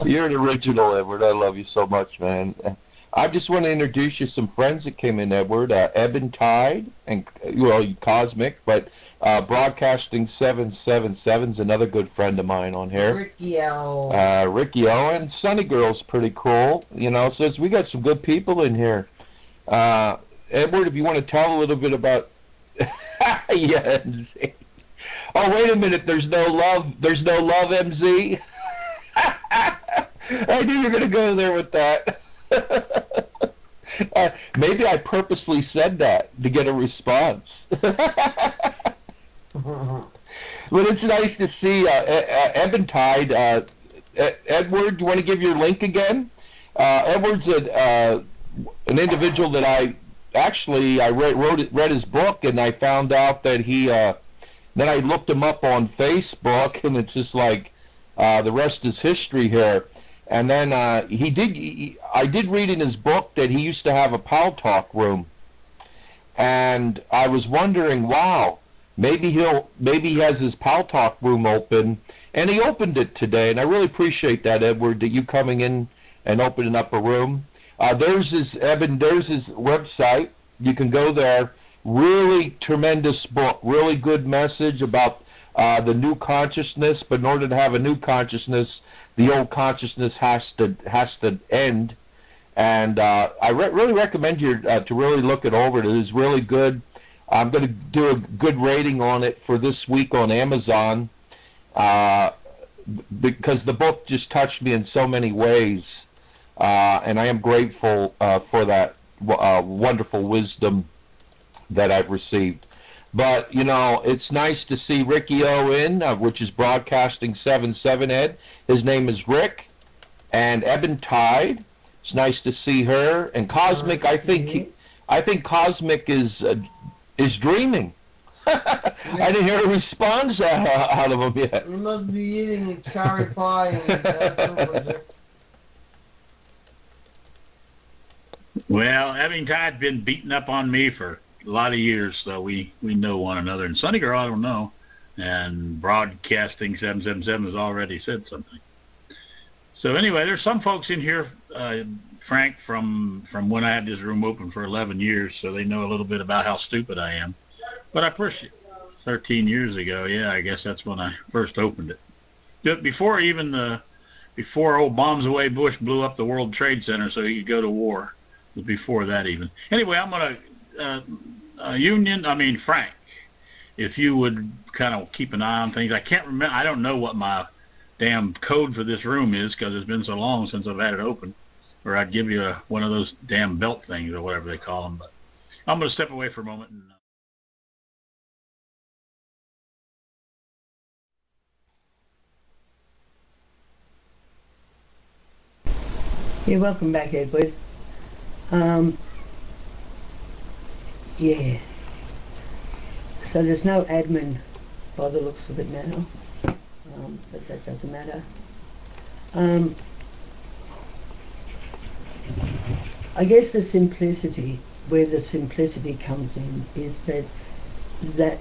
You're an original, Edward. I love you so much, man. I just want to introduce you some friends that came in, Edward. Eben Tide and well, Cosmic, but Broadcasting 777 is another good friend of mine on here. Ricky O. Ricky O and Sunny Girl's pretty cool, you know. So we got some good people in here. Edward, if you want to tell a little bit about, yeah, MZ. Oh, wait a minute. There's no love. There's no love, MZ. I knew you were going to go there with that. Maybe I purposely said that to get a response. But it's nice to see Eventide. Edward, do you want to give your link again? Edward's an individual that I read his book, and I found out that then I looked him up on Facebook, and it's just like the rest is history here. And then I did read in his book that he used to have a Pal Talk room, and I was wondering, wow, maybe he has his Pal Talk room open, and he opened it today, and I really appreciate that, Edward, that you coming in and opening up a room. There's his website. You can go there. Really tremendous book, really good message about the new consciousness. But in order to have a new consciousness, the old consciousness has to end. And I really recommend you to really look it over. It is really good. I'm going to do a good rating on it for this week on Amazon because the book just touched me in so many ways, and I am grateful for that wonderful wisdom that I've received. But, you know, it's nice to see Ricky O in, which is Broadcasting 77 Ed. His name is Rick. And Eben Tide. It's nice to see her. And Cosmic, I think Cosmic is dreaming. I didn't hear a response out of him yet. You must be eating a cherry pie and Well, Eben Tide's been beating up on me for a lot of years, so we know one another. And Sunny Girl, I don't know. And Broadcasting 777 has already said something. So anyway, there's some folks in here, Frank, from when I had this room open for 11 years, so they know a little bit about how stupid I am. But I pushed it 13 years ago. Yeah, I guess that's when I first opened it. Before old Bombs Away Bush blew up the World Trade Center so he could go to war. It was before that even. Anyway, I'm going to Frank, if you would kind of keep an eye on things. I can't remember. I don't know what my damn code for this room is because it's been so long since I've had it open. Or I'd give you one of those damn belt things or whatever they call them. But I'm going to step away for a moment. Yeah, welcome back, Edward. Yeah. So there's no admin by the looks of it now, but that doesn't matter. I guess the simplicity, where the simplicity comes in, is that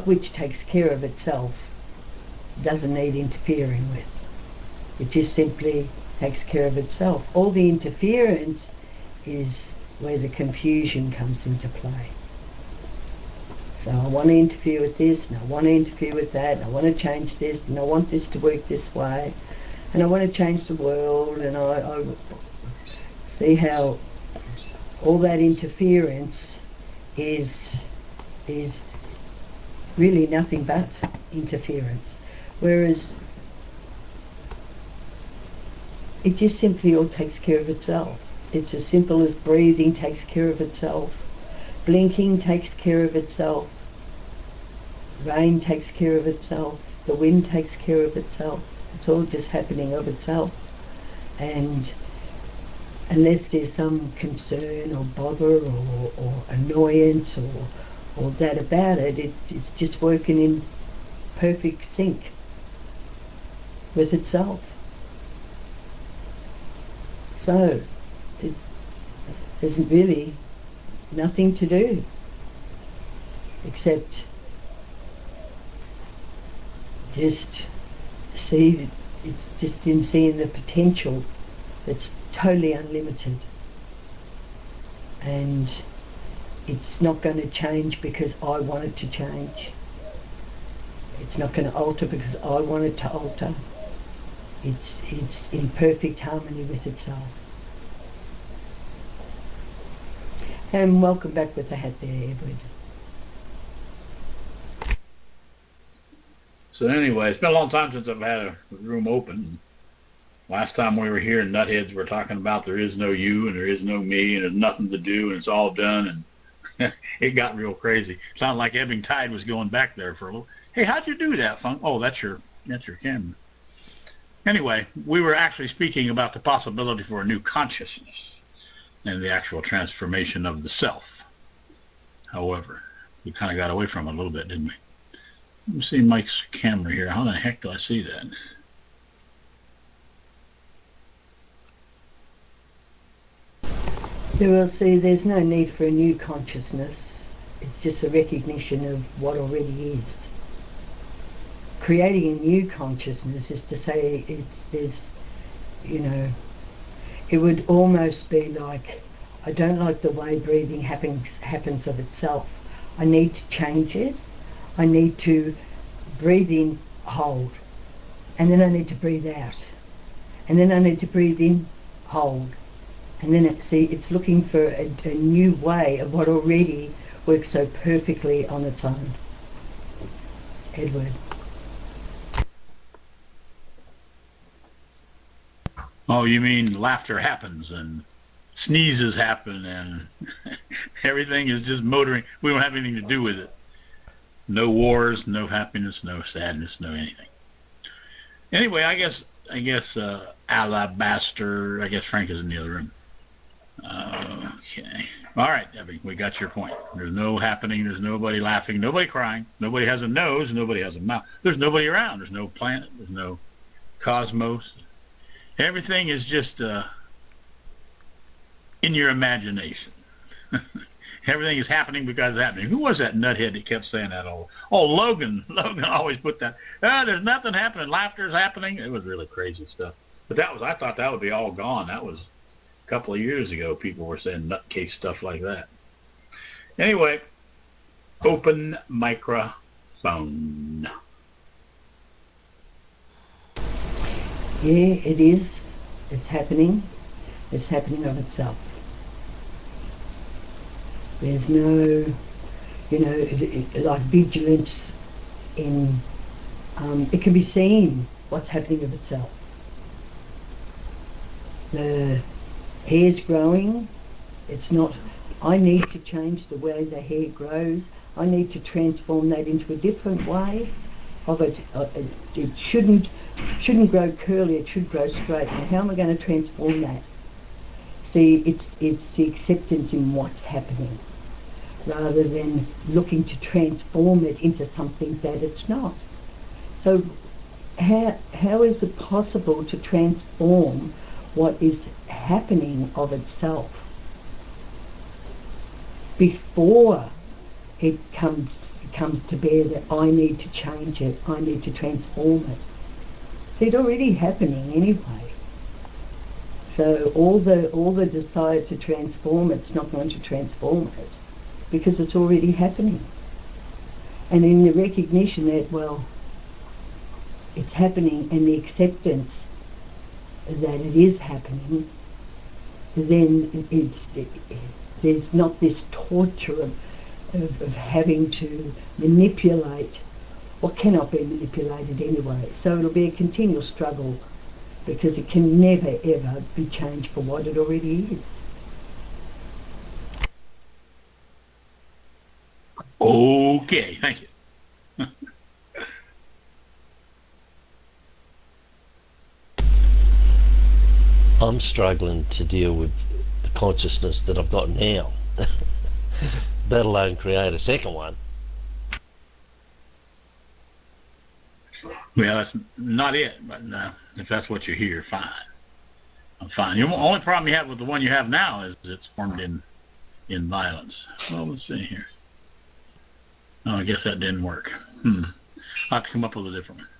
which takes care of itself doesn't need interfering with. It just simply takes care of itself. All the interference is where the confusion comes into play. So I want to interfere with this, and I want to interfere with that, and I want to change this, and I want this to work this way, and I want to change the world, and I see how all that interference is really nothing but interference. Whereas it just simply all takes care of itself. It's as simple as breathing takes care of itself. Blinking takes care of itself. Rain takes care of itself. The wind takes care of itself. It's all just happening of itself. And unless there's some concern or bother or annoyance or that about it, it's just working in perfect sync with itself. So there's really nothing to do except just see It's just in seeing the potential that's totally unlimited. And it's not going to change because I want it to change. It's not going to alter because I want it to alter. It's in perfect harmony with itself. And welcome back with the hat there, Edward. So anyway, it's been a long time since I've had a room open. Last time we were here, Nutheads were talking about there is no you and there is no me and there's nothing to do and it's all done, and it got real crazy. Sounded like Ebbing Tide was going back there for a little. Hey, how'd you do that, Funk? Oh, that's your camera. Anyway, we were actually speaking about the possibility for a new consciousness and the actual transformation of the self. However, we kind of got away from it a little bit, didn't we? Let me see Mike's camera here. How the heck do I see that? Yeah, well, see, there's no need for a new consciousness. It's just a recognition of what already is. Creating a new consciousness is to say it would almost be like, I don't like the way breathing happens of itself. I need to change it. I need to breathe in, hold, and then I need to breathe out, and then I need to breathe in, hold, and then it's looking for a new way of what already works so perfectly on its own. Edward. Oh, you mean laughter happens and sneezes happen and everything is just motoring. We don't have anything to do with it. No wars, no happiness, no sadness, no anything. Anyway, I guess Alabaster, I guess Frank is in the other room. Okay. All right, Debbie, we got your point. There's no happening, there's nobody laughing, nobody crying, nobody has a nose, nobody has a mouth. There's nobody around, there's no planet, there's no cosmos. Everything is just in your imagination. Everything is happening because it's happening. Who was that nuthead that kept saying that? Oh, Logan. Logan always put that. There's nothing happening. Laughter's happening. It was really crazy stuff. But I thought that would be all gone. That was a couple of years ago. People were saying nutcase stuff like that. Anyway, open microphone. Yeah, it is. It's happening. It's happening of itself. There's no, like vigilance in, it can be seen what's happening of itself. The hair's growing. It's not, I need to change the way the hair grows. I need to transform that into a different way of it. It shouldn't grow curly, it should grow straight. Now how am I going to transform that? See, it's the acceptance in what's happening, rather than looking to transform it into something that it's not. So how is it possible to transform what is happening of itself before it comes to bear that I need to change it, I need to transform it? See, it's already happening anyway. So all the desire to transform it's not going to transform it, because it's already happening. And in the recognition that, well, it's happening, and the acceptance that it is happening, then there's not this torture of having to manipulate what cannot be manipulated anyway. So it'll be a continual struggle, because it can never ever be changed for what it already is. Okay, thank you. I'm struggling to deal with the consciousness that I've got now, let alone create a second one. Well, that's not it, but if that's what you hear, fine. I'm fine. The only problem you have with the one you have now is it's formed in violence. Well, let's see here. Oh, I guess that didn't work. I'll have to come up with a different one.